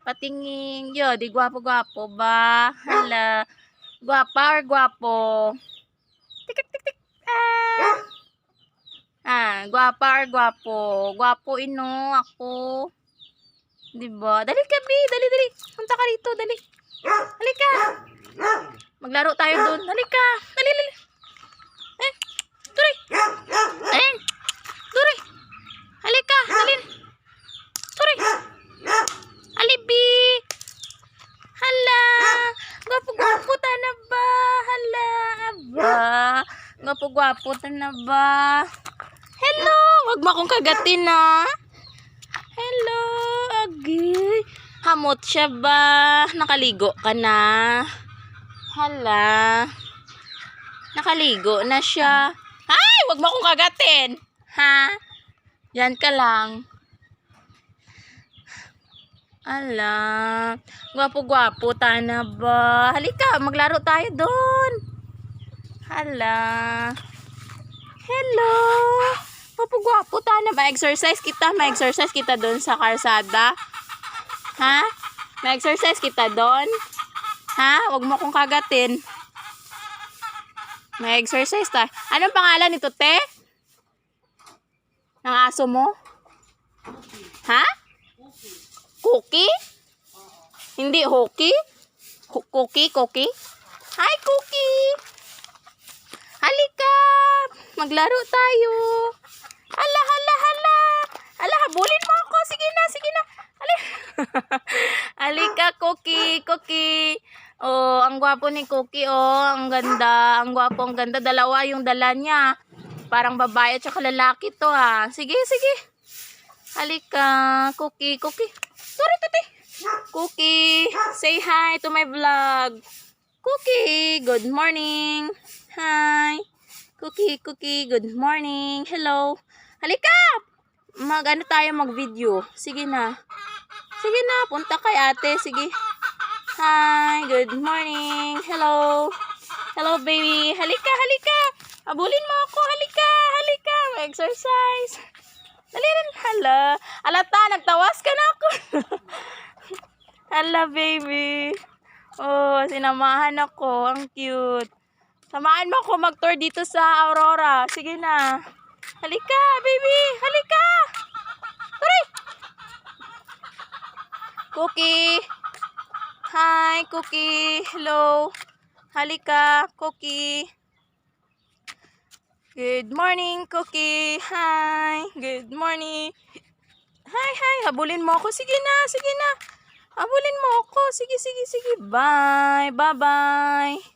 Patingin. Yo, di gwapo-gwapo ba? Hala. Gwapa or gwapo? Tik, tik, tik. Gwapa or gwapo? Gwapo ino ako. Diba? Dali ka, Bi. Dali, dali. Punta ka rito. Dali. Halika. Maglaro tayo dun. Halika. Dali, dali. Duri. Duri. Halika. Dali. Duri. Alibi. Hala. Gwapo-gwapo ta na ba? Hala. Aba. Gwapo-gwapo ta na ba? Hello. Wag mo akong kagatin na. Hello. Agay. Hamot siya ba? Nakaligo ka na? Hala. Nakaligo na siya. Ay! Wag mo akong kagatin. Ha? Yan ka lang. Ala. Gwapo-gwapo ta na ba? Halika, maglaro tayo doon. Hala. Hello. Gwapo-gwapo ta na ba? Exercise kita. Ma-exercise kita doon sa karsada. Ha? Ma-exercise kita doon. Ha? Wag mo akong kagatin. Ma-exercise ta. Anong pangalan nito, te? Ng aso mo? Ha? Cookie? Hindi Hoki? Cookie? Cookie? Hi, Cookie! Halika! Maglaro tayo! Hala, hala, hala! Hala, habulin mo ako! Sige na, sige na! Halika, Cookie! Cookie! Oh, ang gwapo ni Cookie, oh. Ang ganda. Ang gwapo, ang ganda. Dalawa yung dala niya. Parang babae at saka lalaki to, ha. Sige, sige. Halika, Cookie, Cookie. Sorry, tati. Cookie, say hi to my vlog. Cookie, good morning. Hi. Cookie, Cookie, good morning. Hello. Halika. Mag-ano tayo mag-video. Sige na. Sige na, punta kay ate. Sige. Hi, good morning. Hello. Hello, baby. Halika, halika. Habulin mo ako. Halika, halika. Mag-exercise. Dali rin. Hala. Alata, nagtawas ka na ako. Hala, baby. Oh, sinamahan ako. Ang cute. Samahan mo ako mag-tour dito sa Aurora. Sige na. Halika, baby. Halika. Hurry. Cookie. Hi, Cookie. Hello. Halika, Cookie. Good morning, Cookie. Hi. Good morning. Hi, hi. Habulin mo ako. Sige na, sige na. Habulin mo ako. Sige, sige, sige. Bye. Bye-bye.